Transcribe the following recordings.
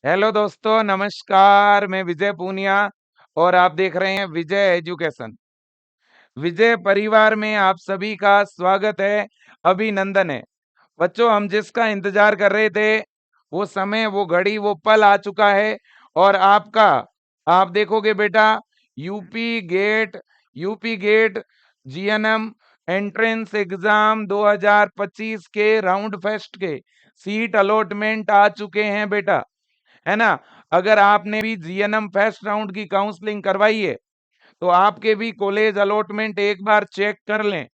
Hello दोस्तों, नमस्कार। मैं विजय पूनिया और आप देख रहे हैं विजय एजुकेशन। विजय परिवार में आप सभी का स्वागत है, अभिनंदन है। बच्चों, हम जिसका इंतजार कर रहे थे, वो समय, वो घड़ी, वो पल आ चुका है। और आपका, आप देखोगे बेटा, UP get UP get GNM entrance exam 2025 के राउंड फर्स्ट के सीट अलॉटमेंट आ चुके हैं बेटा, है ना। अगर आपने भी जीएनएम फर्स्ट राउंड की काउंसलिंग करवाई है, तो आपके भी कॉलेज अलॉटमेंट एक बार चेक कर लें,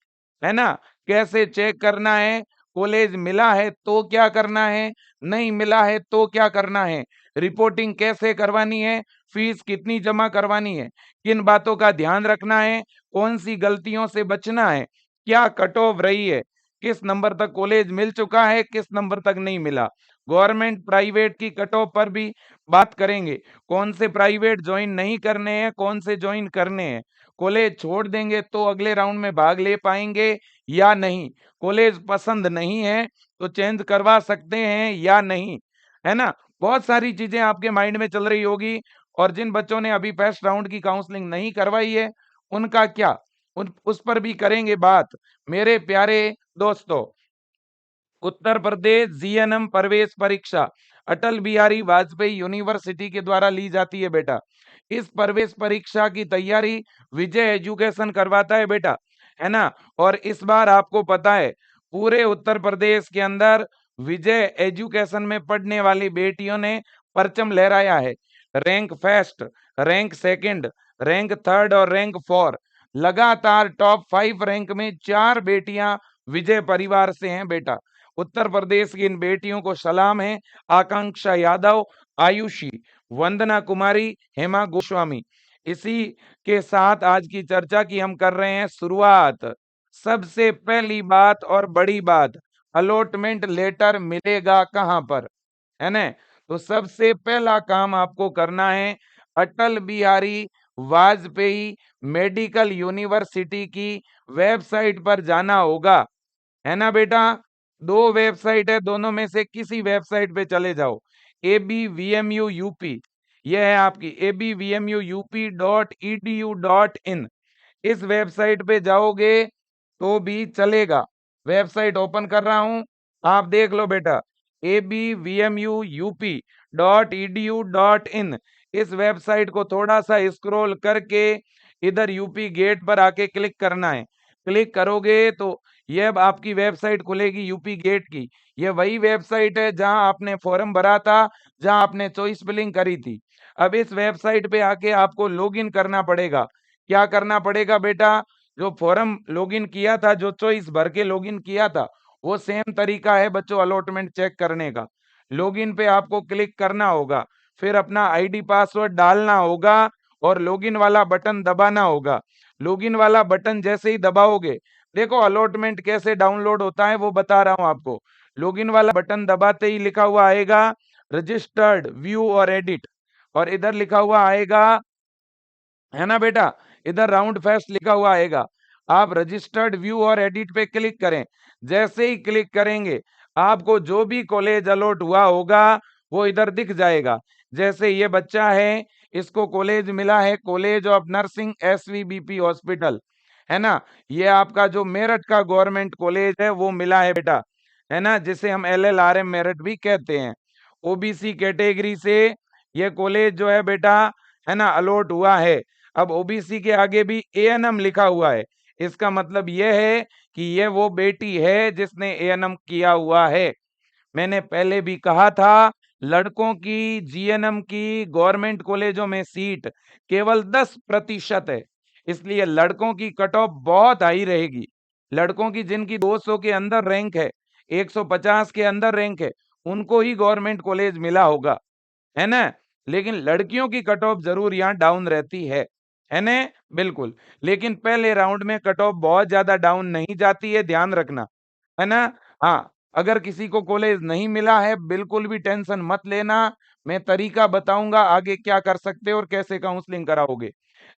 है ना। कैसे चेक करना है? कॉलेज मिला है तो क्या करना है, नहीं मिला है तो क्या करना है, रिपोर्टिंग कैसे करवानी है, फीस कितनी जमा करवानी है, किन बातों का ध्यान रखना है, कौन सी गलतियों से बचना है, क्या कट ऑफ रही है, किस नंबर तक कॉलेज मिल चुका है, किस नंबर तक नहीं मिला। गवर्नमेंट प्राइवेट की कट ऑफ पर भी बात करेंगे। कौन से प्राइवेट ज्वाइन नहीं करने हैं, कौन से ज्वाइन करने हैं। कॉलेज छोड़ देंगे तो अगले राउंड में भाग ले पाएंगे या नहीं। कॉलेज पसंद नहीं है तो चेंज करवा सकते हैं या नहीं, है ना। बहुत सारी चीजें आपके माइंड में चल रही होगी। और जिन बच्चों ने अभी फर्स्ट राउंड की काउंसलिंग नहीं करवाई है, उनका क्या, उस पर भी करेंगे बात। मेरे प्यारे दोस्तों, उत्तर प्रदेश जीएनएम प्रवेश परीक्षा अटल बिहारी वाजपेयी यूनिवर्सिटी के द्वारा ली जाती है बेटा। इस प्रवेश परीक्षा की तैयारी विजय एजुकेशन करवाता है बेटा, है ना। और इस बार आपको पता है, पूरे उत्तर प्रदेश के अंदर विजय एजुकेशन में पढ़ने वाली बेटियों ने परचम लहराया है। Rank first, rank second, rank third और रैंक फोर, लगातार टॉप 5 रैंक में 4 बेटियां विजय परिवार से हैं बेटा। उत्तर प्रदेश की इन बेटियों को सलाम है। आकांक्षा यादव, आयुषी, वंदना कुमारी, हेमा गोस्वामी। इसी के साथ आज की चर्चा की हम कर रहे हैं शुरुआत। सबसे पहली बात और बड़ी बात, अलॉटमेंट लेटर मिलेगा कहां पर, है ना। तो सबसे पहला काम आपको करना है, अटल बिहारी वाजपेयी मेडिकल यूनिवर्सिटी की वेबसाइट पर जाना होगा, है ना बेटा। 2 वेबसाइट है, दोनों में से किसी वेबसाइट पे चले जाओ। ABVMU यूपी, यह है आपकी abvmuup.edu.in। इस वेबसाइट पे जाओगे तो भी चलेगा। वेबसाइट ओपन कर रहा हूं, आप देख लो बेटा। abvmuup.edu.in, इस वेबसाइट को थोड़ा सा स्क्रॉल करके इधर यूपी गेट पर आके क्लिक करना है। क्लिक करोगे तो यह आपकी वेबसाइट खुलेगी यूपी गेट की। यह वही वेबसाइट है जहां आपने फॉर्म भरा था, जहां आपने चॉइस फिलिंग करी थी। अब इस वेबसाइट पे आके आपको लॉगिन करना पड़ेगा। क्या करना पड़ेगा बेटा? जो फॉर्म लॉगिन किया था, जो चॉइस भर के लॉगिन किया था, वो सेम तरीका है बच्चों अलॉटमेंट चेक करने का। लॉगिन पे आपको क्लिक करना होगा, फिर अपना आईडी पासवर्ड डालना होगा और लॉगिन वाला बटन दबाना होगा। लॉगिन वाला बटन जैसे ही दबाओगे, देखो अलॉटमेंट कैसे डाउनलोड होता है वो बता रहा हूं आपको। लॉगिन वाला बटन दबाते ही लिखा हुआ आएगा रजिस्टर्ड, व्यू और एडिट, और इधर लिखा हुआ आएगा, है ना बेटा, इधर राउंड फेस्ट लिखा हुआ आएगा। आप रजिस्टर्ड, व्यू और एडिट पे क्लिक करें। जैसे ही क्लिक करेंगे, आपको जो भी कॉलेज अलॉट हुआ होगा वो इधर दिख जाएगा। जैसे ये बच्चा है, इसको कॉलेज मिला है, college of nursing SVBP hospital, है ना। ये आपका जो मेरठ का गवर्नमेंट कॉलेज है वो मिला है बेटा, है ना, जिसे हम LLRM मेरठ भी कहते हैं। ओबीसी कैटेगरी से ये कॉलेज जो है बेटा, है ना, अलॉट हुआ है। अब ओबीसी के आगे भी ANM लिखा हुआ है, इसका मतलब यह है कि ये वो बेटी है जिसने ANM किया हुआ है। मैंने पहले भी कहा था, लड़कों की जीएनएम की गवर्नमेंट कॉलेजों में सीट केवल 10% है, इसलिए लड़कों की कट ऑफ बहुत हाई रहेगी। लड़कों की जिनकी 200 के अंदर रैंक है, 150 के अंदर रैंक है, उनको ही गवर्नमेंट कॉलेज मिला होगा, है ना। लेकिन लड़कियों की कट ऑफ जरूर यहाँ डाउन रहती है ना। बिल्कुल। लेकिन पहले राउंड में कट ऑफ बहुत ज्यादा डाउन नहीं जाती है, ध्यान रखना, है ना। हाँ, अगर किसी को कॉलेज नहीं मिला है, बिल्कुल भी टेंशन मत लेना। मैं तरीका बताऊंगा आगे क्या कर सकते हो और कैसे काउंसलिंग कराओगे।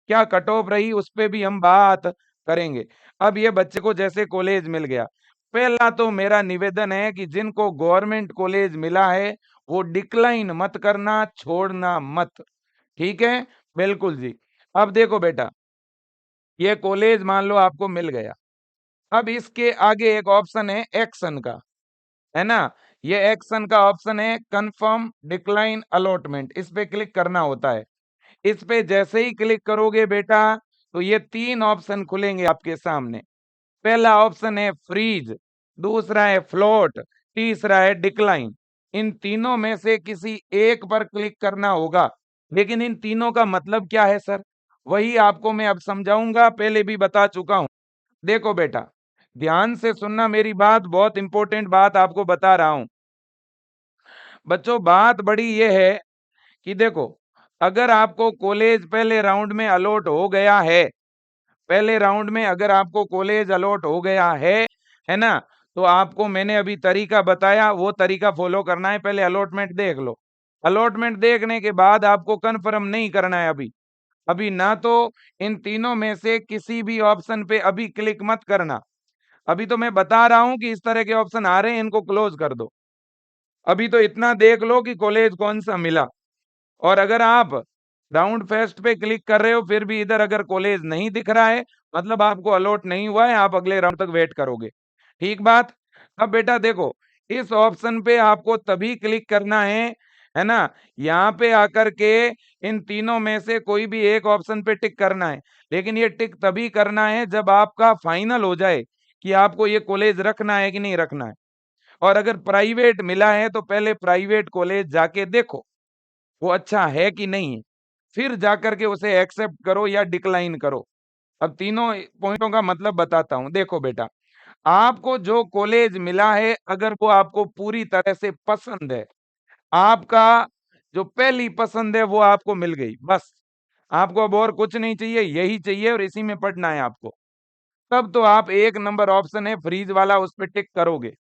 क्या कट ऑफ रही उस पे भी हम बात करेंगे। अब ये बच्चे को जैसे कॉलेज मिल गया, पहला तो मेरा निवेदन है कि जिनको गवर्नमेंट कॉलेज मिला है वो डिक्लाइन मत करना, छोड़ना मत। ठीक है? बिल्कुल जी। अब देखो बेटा, ये कॉलेज मान लो आपको मिल गया। अब इसके आगे एक ऑप्शन है एक्शन का, है ना? ये एक्शन का ऑप्शन है कन्फर्म डिक्लाइन अलॉटमेंट, इस पे क्लिक करना होता है। इस पे जैसे ही क्लिक करोगे बेटा, तो ये 3 ऑप्शन खुलेंगे आपके सामने। पहला ऑप्शन है फ्रीज, दूसरा है फ्लोट, तीसरा है डिक्लाइन। इन तीनों में से किसी एक पर क्लिक करना होगा। लेकिन इन तीनों का मतलब क्या है सर? वही आपको मैं अब समझाऊंगा, पहले भी बता चुका हूं। देखो बेटा, ध्यान से सुनना मेरी बात, बहुत इंपॉर्टेंट बात आपको बता रहा हूं। बच्चों, बात बड़ी ये है कि देखो, अगर आपको कॉलेज पहले राउंड में अलॉट हो गया है, पहले राउंड में अगर आपको कॉलेज अलॉट हो गया है ना? तो आपको मैंने अभी तरीका बताया, वो तरीका फॉलो करना है। पहले अलॉटमेंट देख लो। अलॉटमेंट देखने के बाद आपको कन्फर्म नहीं करना है अभी। अभी ना तो इन तीनों में से किसी भी ऑप्शन पे अभी क्लिक मत करना। अभी तो मैं बता रहा हूं कि इस तरह के ऑप्शन आ रहे हैं, इनको क्लोज कर दो। अभी तो इतना देख लो कि कॉलेज कौन सा मिला। और अगर आप राउंड फेस्ट पे क्लिक कर रहे हो फिर भी इधर अगर कॉलेज नहीं दिख रहा है, मतलब आपको अलॉट नहीं हुआ है, आप अगले राउंड तक वेट करोगे। ठीक बात? अब बेटा देखो, इस ऑप्शन पे आपको तभी क्लिक करना है ना? यहाँ पे आकर के इन तीनों में से कोई भी एक ऑप्शन पे टिक करना है। लेकिन ये टिक तभी करना है जब आपका फाइनल हो जाए कि आपको ये कॉलेज रखना है कि नहीं रखना है। और अगर प्राइवेट मिला है तो पहले प्राइवेट कॉलेज जाके देखो वो अच्छा है कि नहीं है, फिर जाकर के उसे एक्सेप्ट करो या डिक्लाइन करो। अब तीनों पॉइंटों का मतलब बताता हूं। देखो बेटा, आपको जो कॉलेज मिला है अगर वो आपको पूरी तरह से पसंद है, आपका जो पहली पसंद है वो आपको मिल गई, बस आपको अब और कुछ नहीं चाहिए, यही चाहिए और इसी में पढ़ना है आपको। तब तो आप 1 नंबर ऑप्शन है फ्रीज वाला, उस पे टिक करोगे,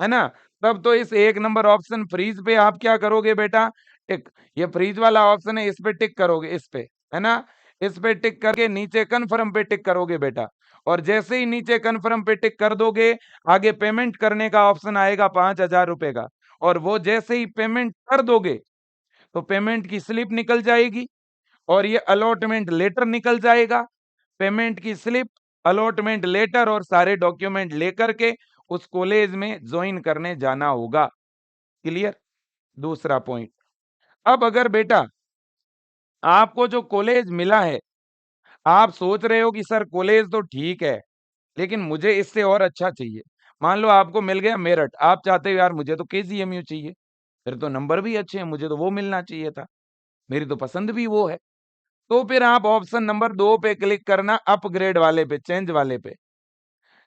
है ना? तब तो इस 1 नंबर ऑप्शन फ्रीज पे आप क्या करोगे बेटा? टिक। ये फ्रीज वाला ऑप्शन है, इस पे टिक करोगे, इस पे, है ना? इस पे टिक करके नीचे कन्फर्म पे टिक करोगे बेटा। और जैसे ही नीचे कन्फर्म पे टिक कर दोगे, आगे पेमेंट करने का ऑप्शन आएगा 5,000 रुपए का। और वो जैसे ही पेमेंट कर दोगे, तो पेमेंट की स्लिप निकल जाएगी और ये अलॉटमेंट लेटर निकल जाएगा। पेमेंट की स्लिप, अलॉटमेंट लेटर और सारे डॉक्यूमेंट लेकर के उस कॉलेज में ज्वाइन करने जाना होगा। क्लियर? दूसरा पॉइंट, अब अगर बेटा आपको जो कॉलेज मिला है, आप सोच रहे हो कि सर कॉलेज तो ठीक है, लेकिन मुझे इससे और अच्छा चाहिए। मान लो आपको मिल गया मेरठ, आप चाहते हो यार मुझे तो केजीएमयू चाहिए, फिर तो नंबर भी अच्छे हैं, मुझे तो वो मिलना चाहिए था, मेरी तो पसंद भी वो है। तो फिर आप ऑप्शन नंबर 2 पे क्लिक करना, अपग्रेड वाले पे, चेंज वाले पे।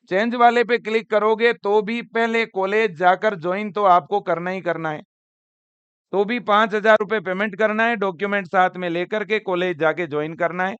चेंज वाले पे क्लिक करोगे तो भी पहले कॉलेज जाकर ज्वाइन तो आपको करना ही करना है। तो भी 5,000 रुपए पेमेंट करना है, डॉक्यूमेंट साथ में लेकर के कॉलेज जाके ज्वाइन करना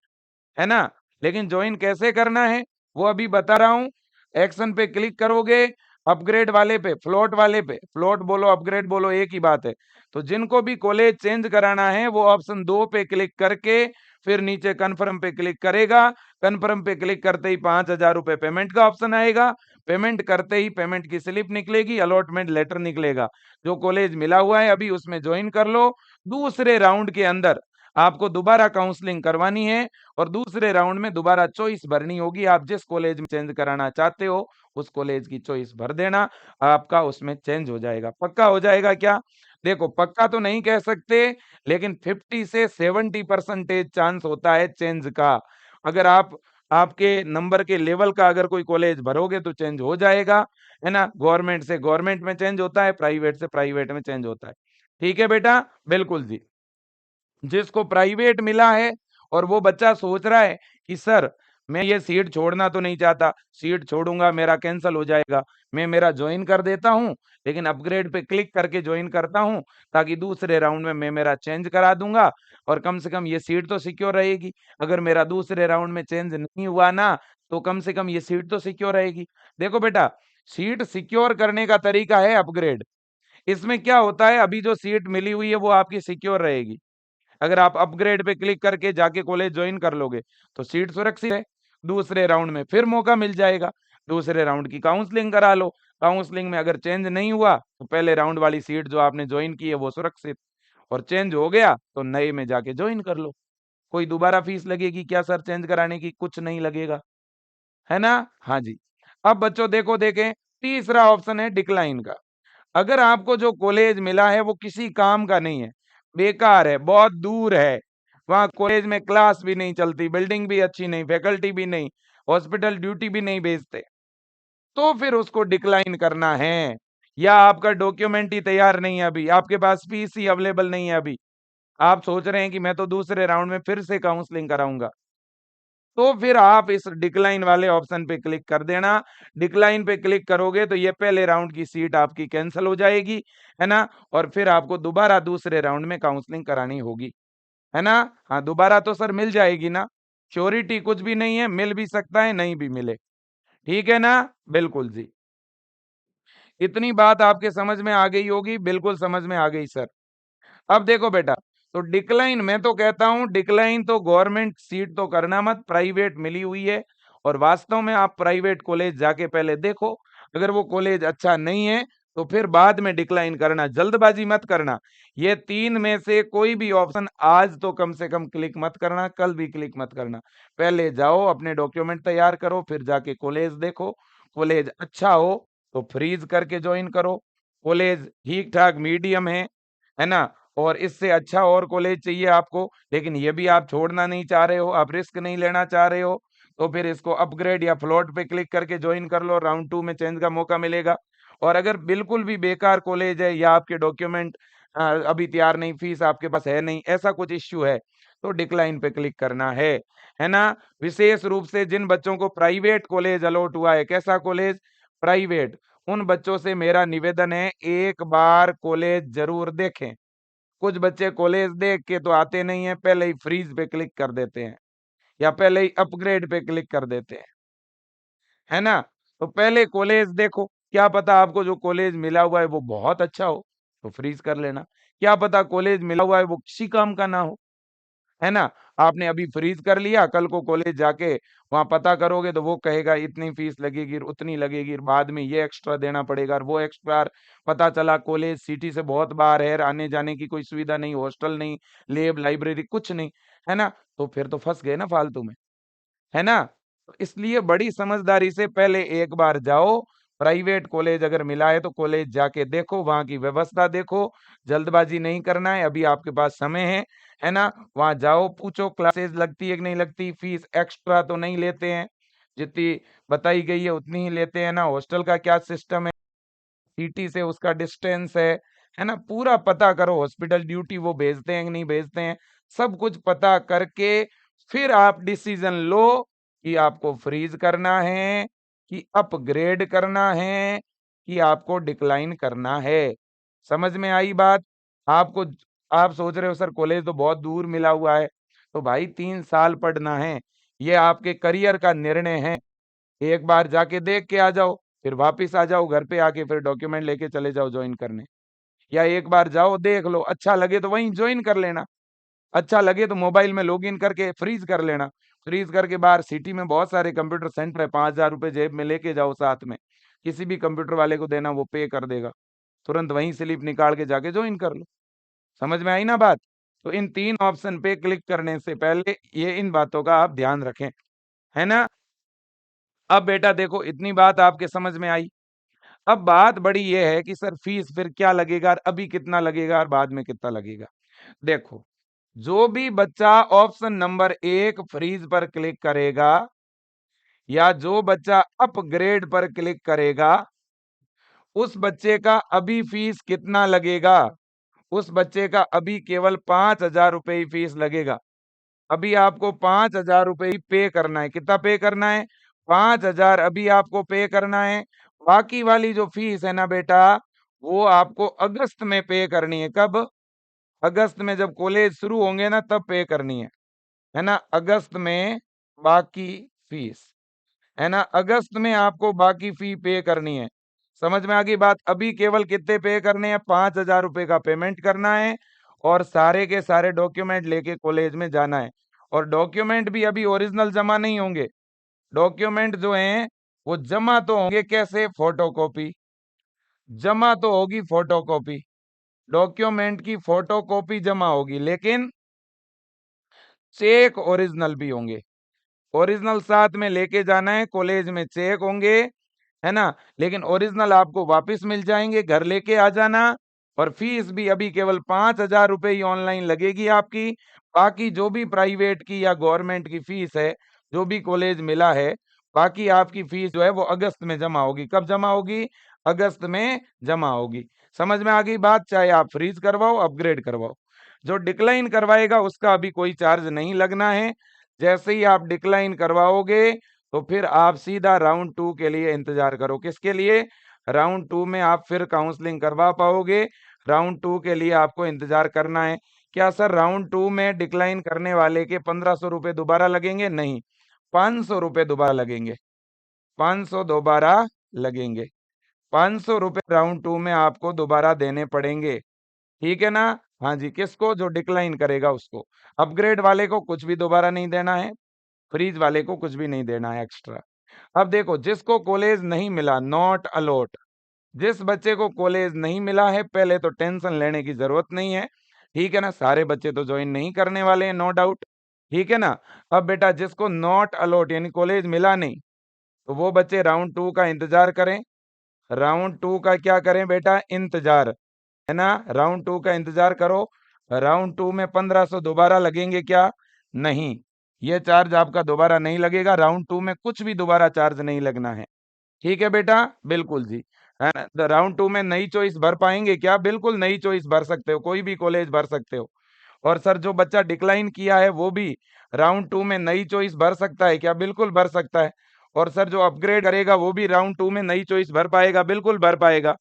है ना? लेकिन ज्वाइन कैसे करना है वो अभी बता रहा हूं। एक्शन पे क्लिक करोगे, अपग्रेड वाले पे, फ्लोट वाले पे, फ्लोट बोलो अपग्रेड बोलो एक ही बात है। तो जिनको भी कॉलेज चेंज कराना है वो ऑप्शन 2 पे क्लिक करके फिर नीचे कन्फर्म पे क्लिक करेगा। कन्फर्म पे क्लिक करते ही 5,000 रुपए पेमेंट का ऑप्शन आएगा। पेमेंट करते ही पेमेंट की स्लिप निकलेगी, अलॉटमेंट लेटर निकलेगा। जो कॉलेज मिला हुआ है अभी उसमें ज्वाइन कर लो। दूसरे राउंड के अंदर आपको दोबारा काउंसलिंग करवानी है और दूसरे राउंड में दोबारा चॉइस भरनी होगी। आप जिस कॉलेज में चेंज कराना चाहते हो उस कॉलेज की चॉइस भर देना, आपका उसमें चेंज हो जाएगा। पक्का हो जाएगा क्या? देखो, पक्का तो नहीं कह सकते, लेकिन 50 से 70% चांस होता है चेंज का। अगर आप आपके नंबर के लेवल का अगर कोई कॉलेज भरोगे तो चेंज हो जाएगा, है ना? गवर्नमेंट से गवर्नमेंट में चेंज होता है, प्राइवेट से प्राइवेट में चेंज होता है। ठीक है बेटा? बिल्कुल जी। जिसको प्राइवेट मिला है और वो बच्चा सोच रहा है कि सर मैं ये सीट छोड़ना तो नहीं चाहता, सीट छोड़ूंगा मेरा कैंसल हो जाएगा, मैं मेरा ज्वाइन कर देता हूं, लेकिन अपग्रेड पे क्लिक करके ज्वाइन करता हूं ताकि दूसरे राउंड में मैं मेरा चेंज करा दूंगा और कम से कम ये सीट तो सिक्योर रहेगी। अगर मेरा दूसरे राउंड में चेंज नहीं हुआ ना, तो कम से कम ये सीट तो सिक्योर रहेगी। देखो बेटा, सीट सिक्योर करने का तरीका है अपग्रेड। इसमें क्या होता है, अभी जो सीट मिली हुई है वो आपकी सिक्योर रहेगी। अगर आप अपग्रेड पे क्लिक करके जाके कॉलेज ज्वाइन कर लोगे तो सीट सुरक्षित है। दूसरे राउंड में फिर मौका मिल जाएगा, दूसरे राउंड की काउंसलिंग करा लो, काउंसलिंग में अगर चेंज नहीं हुआ तो पहले राउंड वाली सीट जो आपने ज्वाइन की है वो सुरक्षित, और चेंज हो गया तो नए में जाके ज्वाइन कर लो। कोई दोबारा फीस लगेगी क्या सर चेंज कराने की? कुछ नहीं लगेगा, है ना? हाँ जी। अब बच्चों देखो देखें, तीसरा ऑप्शन है डिक्लाइन का। अगर आपको जो कॉलेज मिला है वो किसी काम का नहीं है, बेकार है, बहुत दूर है, वहाँ कॉलेज में क्लास भी नहीं चलती, बिल्डिंग भी अच्छी नहीं, फैकल्टी भी नहीं, हॉस्पिटल ड्यूटी भी नहीं भेजते, तो फिर उसको डिक्लाइन करना है। या आपका डॉक्यूमेंट ही तैयार नहीं है अभी, आपके पास फीस ही अवेलेबल नहीं है अभी, आप सोच रहे हैं कि मैं तो दूसरे राउंड में फिर से काउंसलिंग कराऊंगा, तो फिर आप इस डिक्लाइन वाले ऑप्शन पे क्लिक कर देना। डिक्लाइन पे क्लिक करोगे तो ये पहले राउंड की सीट आपकी कैंसिल हो जाएगी, है ना? और फिर आपको दोबारा दूसरे राउंड में काउंसलिंग करानी होगी, है ना? हाँ, दोबारा तो सर मिल जाएगी ना, श्योरिटी कुछ भी नहीं है, मिल भी सकता है, नहीं भी मिले, ठीक है ना? बिल्कुल जी। इतनी बात आपके समझ में आ गई होगी, बिल्कुल समझ में आ गई सर। अब देखो बेटा, तो डिक्लाइन मैं तो कहता हूं डिक्लाइन तो गवर्नमेंट सीट तो करना मत, प्राइवेट मिली हुई है, और वास्तव में आप प्राइवेट कॉलेज जाके पहले देखो, अगर वो कॉलेज अच्छा नहीं है तो फिर बाद में डिक्लाइन करना, जल्दबाजी मत करना। ये तीन में से कोई भी ऑप्शन आज तो कम से कम क्लिक मत करना, कल भी क्लिक मत करना। पहले जाओ अपने डॉक्यूमेंट तैयार करो, फिर जाके कॉलेज देखो, कॉलेज अच्छा हो तो फ्रीज करके ज्वाइन करो, कॉलेज ठीक ठाक मीडियम है ना? और इससे अच्छा और कॉलेज चाहिए आपको, लेकिन ये भी आप छोड़ना नहीं चाह रहे हो, आप रिस्क नहीं लेना चाह रहे हो, तो फिर इसको अपग्रेड या फ्लोट पे क्लिक करके ज्वाइन कर लो, राउंड 2 में चेंज का मौका मिलेगा। और अगर बिल्कुल भी बेकार कॉलेज है या आपके डॉक्यूमेंट अभी तैयार नहीं, फीस आपके पास है नहीं, ऐसा कुछ इश्यू है, तो डिक्लाइन पे क्लिक करना है ना? विशेष रूप से जिन बच्चों को प्राइवेट कॉलेज अलॉट हुआ है, कैसा कॉलेज? प्राइवेट, उन बच्चों से मेरा निवेदन है एक बार कॉलेज जरूर देखें। कुछ बच्चे कॉलेज देख के तो आते नहीं है, पहले ही फ्रीज पे क्लिक कर देते हैं या पहले ही अपग्रेड पे क्लिक कर देते हैं, है ना? तो पहले कॉलेज देखो, क्या पता आपको जो कॉलेज मिला हुआ है वो बहुत अच्छा हो, तो फ्रीज कर लेना। क्या पता कॉलेज मिला हुआ है वो किसी काम का ना हो, है ना? आपने अभी फ्रीज कर लिया, कल को कॉलेज जाके वहाँ पता करोगे तो वो कहेगा इतनी फीस लगेगी, उतनी लगेगी, बाद में ये एक्स्ट्रा देना पड़ेगा और वो एक्स्ट्रा, पता चला कॉलेज सिटी से बहुत बाहर है, आने-जाने की कोई सुविधा नहीं, हॉस्टल नहीं, लैब, लाइब्रेरी कुछ नहीं, है ना? तो फिर तो फँस गए ना फालतू में। है ना? तो इसलिए बड़ी समझदारी से पहले एक बार जाओ, प्राइवेट कॉलेज अगर मिला है तो कॉलेज जाके देखो, वहाँ की व्यवस्था देखो, जल्दबाजी नहीं करना है, अभी आपके पास समय है ना? वहाँ जाओ, पूछो क्लासेस लगती है कि नहीं लगती, फीस एक्स्ट्रा तो नहीं लेते हैं, जितनी बताई गई है उतनी ही लेते हैं ना? हॉस्टल का क्या सिस्टम है? सिटी से उसका डिस्टेंस है ना? पूरा पता करो, हॉस्पिटल ड्यूटी वो भेजते हैं कि नहीं भेजते हैं, सब कुछ पता करके फिर आप डिसीजन लो कि आपको फ्रीज करना है, कि अपग्रेड करना है, कि आपको डिक्लाइन करना है। समझ में आई बात? आपको आप सोच रहे हो सर कॉलेज तो बहुत दूर मिला हुआ है, तो भाई 3 साल पढ़ना है, ये आपके करियर का निर्णय है। एक बार जाके देख के आ जाओ, फिर वापिस आ जाओ घर पे, आके फिर डॉक्यूमेंट लेके चले जाओ जॉइन करने। या एक बार जाओ देख लो, अच्छा लगे तो वहीं जॉइन कर लेना, अच्छा लगे तो मोबाइल में लॉगिन करके फ्रीज कर लेना। फ्रीज करके बाहर सिटी में बहुत सारे कंप्यूटर सेंटर है, 5,000 रुपए जेब में लेके जाओ साथ में, किसी भी कंप्यूटर वाले को देना, वो पे कर देगा। तुरंत वहीं स्लिप निकाल के जाके जॉइन कर लो। समझ में आई ना बात? तो इन 3 ऑप्शन पे क्लिक करने से पहले ये इन बातों का आप ध्यान रखें, है ना? अब बेटा देखो, इतनी बात आपके समझ में आई। अब बात बड़ी ये है कि सर फीस फिर क्या लगेगा और अभी कितना लगेगा और बाद में कितना लगेगा? देखो, जो भी बच्चा ऑप्शन नंबर 1 फ्रीज पर क्लिक करेगा या जो बच्चा अपग्रेड पर क्लिक करेगा, उस बच्चे का अभी फीस कितना लगेगा? उस बच्चे का अभी केवल 5,000 रुपए ही फीस लगेगा। अभी आपको 5,000 रुपए ही पे करना है। कितना पे करना है? 5,000 अभी आपको पे करना है। बाकी वाली जो फीस है ना बेटा, वो आपको अगस्त में पे करनी है। कब? अगस्त में जब कॉलेज शुरू होंगे ना तब पे करनी है ना? अगस्त में बाकी फीस, है ना? अगस्त में आपको बाकी फी पे करनी है। समझ में आ गई बात? अभी केवल कितने पे करने हैं? 5,000 रुपए का पेमेंट करना है और सारे के सारे डॉक्यूमेंट लेके कॉलेज में जाना है। और डॉक्यूमेंट भी अभी ओरिजिनल जमा नहीं होंगे। डॉक्यूमेंट जो हैं वो जमा तो होंगे कैसे? फोटोकॉपी। जमा तो होगी फोटोकॉपी, डॉक्यूमेंट की फोटोकॉपी जमा होगी, लेकिन चेक ओरिजिनल भी होंगे। ओरिजिनल साथ में लेके जाना है, कॉलेज में चेक होंगे, है ना। लेकिन ओरिजिनल आपको वापस मिल जाएंगे, घर लेके आ जाना। और फीस भी अभी केवल 5,000 रुपए ही ऑनलाइन लगेगी आपकी। बाकी जो भी प्राइवेट की या गवर्नमेंट की फीस है, जो भी कॉलेज मिला है, बाकी आपकी फीस जो है वो अगस्त में जमा होगी। कब जमा होगी? अगस्त में जमा होगी। समझ में आ गई बात? चाहे आप फ्रीज करवाओ, अपग्रेड करवाओ। जो डिक्लाइन करवाएगा उसका अभी कोई चार्ज नहीं लगना है। जैसे ही आप डिक्लाइन करवाओगे तो फिर आप सीधा राउंड 2 के लिए इंतजार करो। किसके लिए? राउंड 2 में आप फिर काउंसलिंग करवा पाओगे। राउंड 2 के लिए आपको इंतजार करना है। क्या सर राउंड 2 में डिक्लाइन करने वाले के 1500 रुपए दोबारा लगेंगे? नहीं, 500 रुपए दोबारा लगेंगे। 500 दोबारा लगेंगे। 500 रुपए राउंड 2 में आपको दोबारा देने पड़ेंगे। ठीक है ना? हाँ जी, किसको? जो डिक्लाइन करेगा उसको। अपग्रेड वाले को कुछ भी दोबारा नहीं देना है, फ्रीज वाले को कुछ भी नहीं देना है एक्स्ट्रा। अब देखो, जिसको कॉलेज नहीं मिला, नॉट अलॉट, जिस बच्चे को कॉलेज नहीं मिला है, पहले तो टेंशन लेने की जरूरत नहीं है। ठीक है ना? सारे बच्चे तो ज्वाइन नहीं करने वाले हैं, नो डाउट। ठीक है ना? अब बेटा, जिसको नॉट अलॉट यानी कॉलेज मिला नहीं, तो वो बच्चे राउंड 2 का इंतजार करें। राउंड 2 का क्या करें बेटा? इंतजार, है ना। राउंड 2 का इंतजार करो। राउंड 2 में 1500 दोबारा लगेंगे क्या? नहीं, ये चार्ज आपका दोबारा नहीं लगेगा। राउंड 2 में कुछ भी दोबारा चार्ज नहीं लगना है। ठीक है बेटा? बिल्कुल जी, है ना। तो राउंड 2 में नई चॉइस भर पाएंगे क्या? बिल्कुल नई चॉइस भर सकते हो, कोई भी कॉलेज भर सकते हो। और सर जो बच्चा डिक्लाइन किया है वो भी राउंड 2 में नई चॉइस भर सकता है क्या? बिल्कुल भर सकता है। और सर जो अपग्रेड करेगा वो भी राउंड 2 में नई चॉइस भर पाएगा? बिल्कुल भर पाएगा।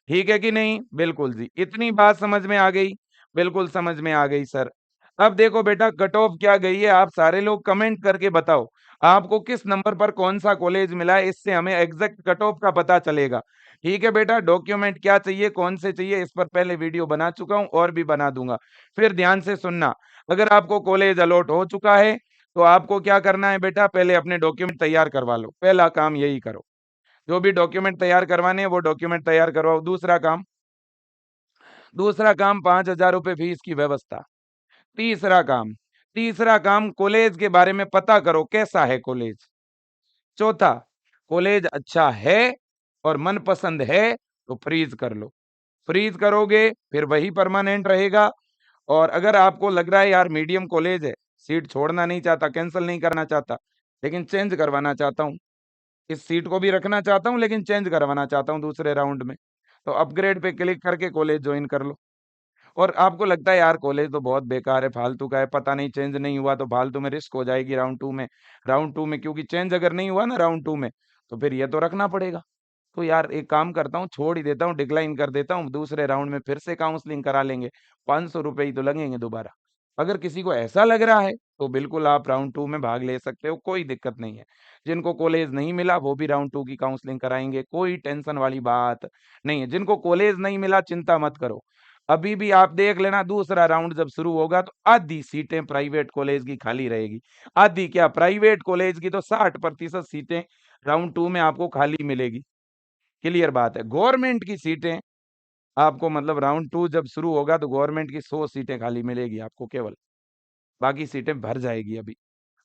ठीक है कि नहीं? बिल्कुल जी। इतनी बात समझ में आ गई? बिल्कुल समझ में आ गई सर। अब देखो बेटा, कट ऑफ क्या गई है, आप सारे लोग कमेंट करके बताओ। आपको किस नंबर पर कौन सा कॉलेज मिला है, इससे हमें एग्जैक्ट कट ऑफ का पता चलेगा। ठीक है बेटा? डॉक्यूमेंट क्या चाहिए, कौन से चाहिए, इस पर पहले वीडियो बना चुका हूं और भी बना दूंगा। फिर ध्यान से सुनना। अगर आपको कॉलेज अलॉट हो चुका है तो आपको क्या करना है बेटा? पहले अपने डॉक्यूमेंट तैयार करवा लो। पहला काम यही करो। जो भी डॉक्यूमेंट तैयार करवाने हैं वो डॉक्यूमेंट तैयार करवाओ। दूसरा काम 5,000 रुपए फीस की व्यवस्था। तीसरा काम तीसरा काम कॉलेज के बारे में पता करो, कैसा है कॉलेज। चौथा, कॉलेज अच्छा है और मनपसंद है तो फ्रीज कर लो। फ्रीज करोगे फिर वही परमानेंट रहेगा। और अगर आपको लग रहा है यार मीडियम कॉलेज है, सीट छोड़ना नहीं चाहता, कैंसिल नहीं करना चाहता, लेकिन चेंज करवाना चाहता हूँ, इस सीट को भी रखना चाहता हूँ लेकिन चेंज करवाना चाहता हूँ दूसरे राउंड में, तो अपग्रेड पे क्लिक करके कॉलेज ज्वाइन कर लो। और आपको लगता है यार कॉलेज तो बहुत बेकार है, फालतू का है, पता नहीं चेंज नहीं हुआ तो फालतू में रिस्क हो जाएगी राउंड 2 में क्योंकि चेंज अगर नहीं हुआ ना राउंड 2 में, तो फिर ये तो रखना पड़ेगा। तो यार एक काम करता हूँ, छोड़ ही देता हूँ, डिक्लाइन कर देता हूँ, दूसरे राउंड में फिर से काउंसलिंग करा लेंगे। 500 रुपए ही तो लगेंगे दोबारा। अगर किसी को ऐसा लग रहा है तो बिल्कुल आप राउंड 2 में भाग ले सकते हो, कोई दिक्कत नहीं है। जिनको कॉलेज नहीं मिला वो भी राउंड 2 की काउंसलिंग कराएंगे, कोई टेंशन वाली बात नहीं है। जिनको कॉलेज नहीं मिला चिंता मत करो, अभी भी आप देख लेना, दूसरा राउंड जब शुरू होगा तो आधी सीटें प्राइवेट कॉलेज की खाली रहेगी। आधी क्या, प्राइवेट कॉलेज की तो 60% सीटें राउंड 2 में आपको खाली मिलेगी। क्लियर बात है। गवर्नमेंट की सीटें आपको मतलब राउंड 2 जब शुरू होगा तो गवर्नमेंट की 100 सीटें खाली मिलेगी आपको केवल। बाकी सीटें भर जाएगी अभी।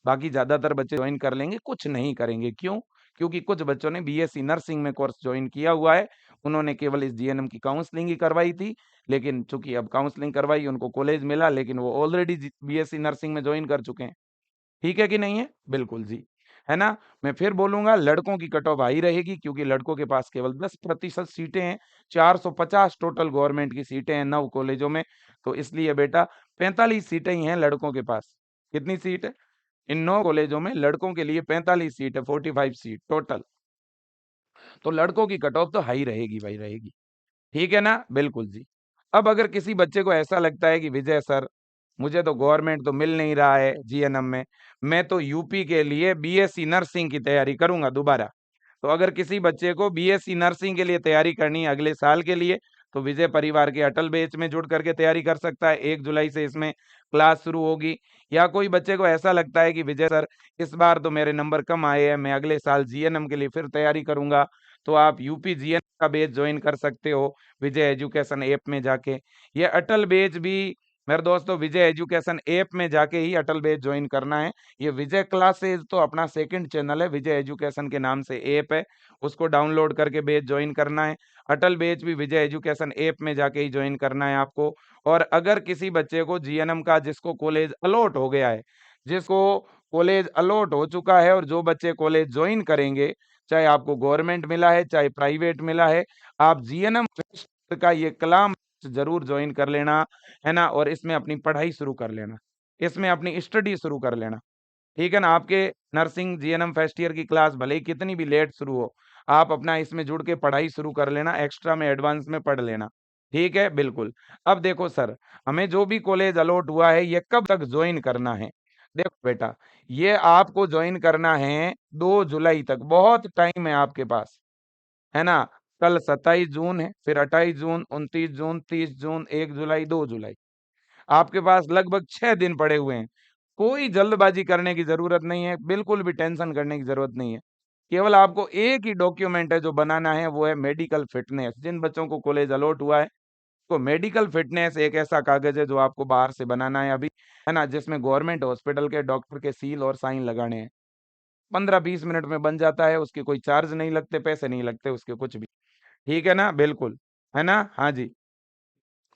बाकी ज्यादातर बच्चे ज्वाइन कर लेंगे, कुछ नहीं करेंगे। क्यों? क्योंकि कुछ बच्चों ने बीएससी नर्सिंग में कोर्स ज्वाइन किया हुआ है, उन्होंने केवल इस जीएनएम की काउंसलिंग ही करवाई थी। लेकिन चूंकि अब काउंसलिंग करवाई, उनको कॉलेज मिला, लेकिन वो ऑलरेडी बीएससी नर्सिंग में ज्वाइन कर चुके हैं। ठीक है कि नहीं है? बिल्कुल जी, है ना। मैं फिर बोलूंगा, लड़कों की कट ऑफ हाई रहेगी क्योंकि लड़कों के पास केवल 10% सीटें हैं। 450 टोटल गवर्नमेंट की सीटें हैं 9 कॉलेजों में। तो इसलिए बेटा 45 सीटें ही हैं लड़कों के पास। कितनी सीट है? इन 9 कॉलेजों में लड़कों के लिए 45 सीट है, 45 सीट टोटल। तो लड़कों की कट ऑफ तो हाई रहेगी भाई, रहेगी। ठीक है ना? बिल्कुल जी। अब अगर किसी बच्चे को ऐसा लगता है कि विजय सर, मुझे तो गवर्नमेंट तो मिल नहीं रहा है जीएनएम में, मैं तो यूपी के लिए बीएससी नर्सिंग की तैयारी करूंगा दोबारा। तो अगर किसी बच्चे को बीएससी नर्सिंग के लिए तैयारी करनी है अगले साल के लिए, तो विजय परिवार के अटल बैच में जुड़ करके तैयारी कर सकता है। 1 जुलाई से इसमें क्लास शुरू होगी। या कोई बच्चे को ऐसा लगता है कि विजय सर, इस बार तो मेरे नंबर कम आए हैं, मैं अगले साल जीएनएम के लिए फिर तैयारी करूंगा, तो आप यूपी जीएन का बैच ज्वाइन कर सकते हो विजय एजुकेशन ऐप में जाके। ये अटल बैच भी मेरे दोस्तों विजय एजुकेशन ऐप में जाके ही अटल बैच ज्वाइन करना है। ये विजय क्लासेस तो अपना सेकंड चैनल है, विजय एजुकेशन के नाम से ऐप है, उसको डाउनलोड करके बैच ज्वाइन करना है। अटल बैच भी विजय एजुकेशन ऐप में जाके ही ज्वाइन करना है आपको। और अगर किसी बच्चे को जीएनएम का जिसको कॉलेज अलॉट हो गया है, जिसको कॉलेज अलॉट हो चुका है और जो बच्चे कॉलेज ज्वाइन करेंगे, चाहे आपको गवर्नमेंट मिला है, चाहे प्राइवेट मिला है, आप जीएनएम फेस्ट का ये क्लाम ज़रूर ज्वाइन कर लेना, है ना? और इसमें अपनी पढ़ाई शुरू कर लेना, इसमें अपनी स्टडी शुरू कर लेना, ठीक है ना? आपके नर्सिंग जीएनएम फर्स्ट ईयर की क्लास भले ही कितनी भी लेट शुरू हो, आप अपना इसमें जुड़ के पढ़ाई शुरू कर लेना, एक्स्ट्रा में एडवांस में पढ़ लेना, ठीक है? बिल्कुल। अब देखो सर, हमें जो भी कॉलेज अलॉट हुआ है, ये कब तक जॉइन करना है? देखो बेटा, ये आपको जॉइन करना है 2 जुलाई तक, बहुत टाइम है आपके पास, है ना? कल 27 जून है, फिर 28 जून, 29 जून, 30 जून, 1 जुलाई, 2 जुलाई। आपके पास लगभग 6 दिन पड़े हुए हैं। कोई जल्दबाजी करने की ज़रूरत नहीं है, बिल्कुल भी टेंशन करने की ज़रूरत नहीं है। केवल आपको एक ही डॉक्यूमेंट है जो बनाना है, वो है मेडिकल फिटनेस। जिन बच्चों को कॉलेज अलॉट हुआ है, तो मेडिकल फिटनेस एक ऐसा कागज़ है जो आपको बाहर से बनाना है अभी, है ना? जिसमें गवर्नमेंट हॉस्पिटल के डॉक्टर के सील और साइन लगाने हैं। 15-20 मिनट में बन जाता है, उसके कोई चार्ज नहीं लगते, पैसे नहीं लगते उसके कुछ भी। ठीक है ना? बिल्कुल, है ना? हाँ जी।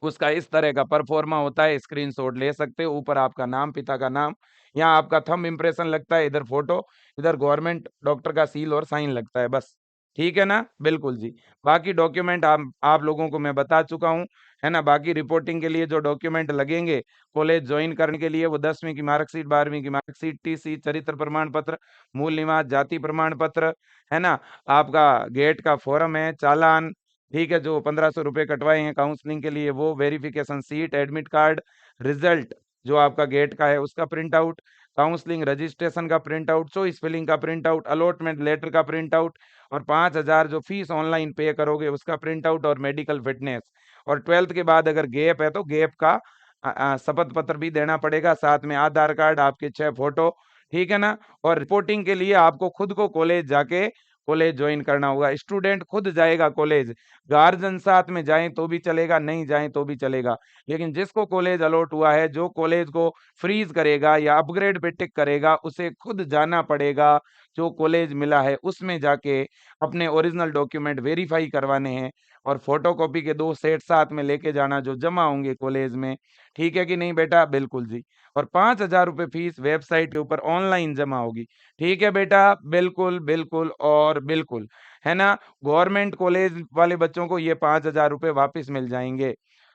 उसका इस तरह का परफ़ॉर्मा होता है, स्क्रीनशॉट ले सकते हो, ऊपर आपका नाम, पिता का नाम, यहाँ आपका थंब इम्प्रेशन लगता है, इधर फ़ोटो, इधर गवर्नमेंट डॉक्टर का सील और साइन लगता है बस। ठीक है ना? बिल्कुल जी। बाकी डॉक्यूमेंट आप लोगों को मैं बता चुका हूँ, है ना? बाकी रिपोर्टिंग के लिए जो डॉक्यूमेंट लगेंगे, कॉलेज जॉइन करने के लिए वो 10वीं की मार्कशीट, 12वीं की मार्कशीट, टीसी, चरित्र प्रमाण पत्र, मूल निवास, जाति प्रमाण पत्र, है ना? आपका गेट का फ़ॉर्म है, चालान, ठीक है, जो 1500 रुपए कटवाए हैं काउंसलिंग के लिए वो, verification sheet, admit card, result जो आपका गेट का है उसका प्रिंट आउट, काउंसलिंग रजिस्ट्रेशन का प्रिंट आउट, चॉइस फिलिंग का प्रिंट आउट, अलॉटमेंट लेटर का प्रिंट आउट और 5000 जो फीस ऑनलाइन पे करोगे उसका प्रिंट आउट और मेडिकल फिटनेस। और 12th के बाद अगर गैप है तो गैप का शपथ पत्र भी देना पड़ेगा, साथ में आधार कार्ड, आपके 6 फोटो, ठीक है ना? और रिपोर्टिंग के लिए आपको खुद को कॉलेज जाके कॉलेज जॉइन करना होगा। स्टूडेंट खुद जाएगा कॉलेज, गार्जियन साथ में जाएँ तो भी चलेगा, नहीं जाएँ तो भी चलेगा। लेकिन जिसको कॉलेज अलॉट हुआ है, जो कॉलेज को फ्रीज़ करेगा या अपग्रेड पे टिक करेगा, उसे खुद जाना पड़ेगा। जो कॉलेज मिला है, उसमें जाके अपने ओरिजिनल डॉक्यूमेंट वेरीफाई करवाने हैं और फोटोकॉपी के 2 सेट साथ में लेके जाना जो जमा होंगे कॉलेज में। ठीक है कि नहीं बेटा? बिल्कुल जी। और 5000 रुपए फीस वेबसाइट के ऊपर ऑनलाइन जमा होगी। ठीक है बेटा? बिल्कुल, बिल्कुल और बिल्कुल, है ना? गवर्नमेंट कॉलेज वाले बच्चों को ये 5000 रुपए वापस मिल जाएँगे,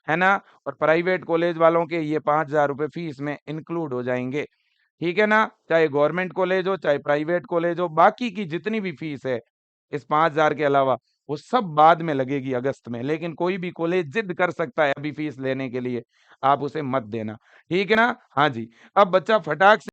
है ना? और प्राइवेट कॉलेज वालों के ये 5000 रुपए फीस में इंक्लूड हो जाएँगे, ठीक है ना? चाहे गवर्नमेंट कॉलेज हो, चाहे प्राइवेट कॉलेज हो, बाकी की जितनी भी फीस है, इस 5000 के अलावा, वो सब बाद में लगेगी अगस्त में। लेकिन कोई भी कॉलेज ज़िद कर सकता है अभी फीस लेने के लिए, आप उसे मत देना, ठीक है ना? हाँ जी, अब बच्चा फटाक से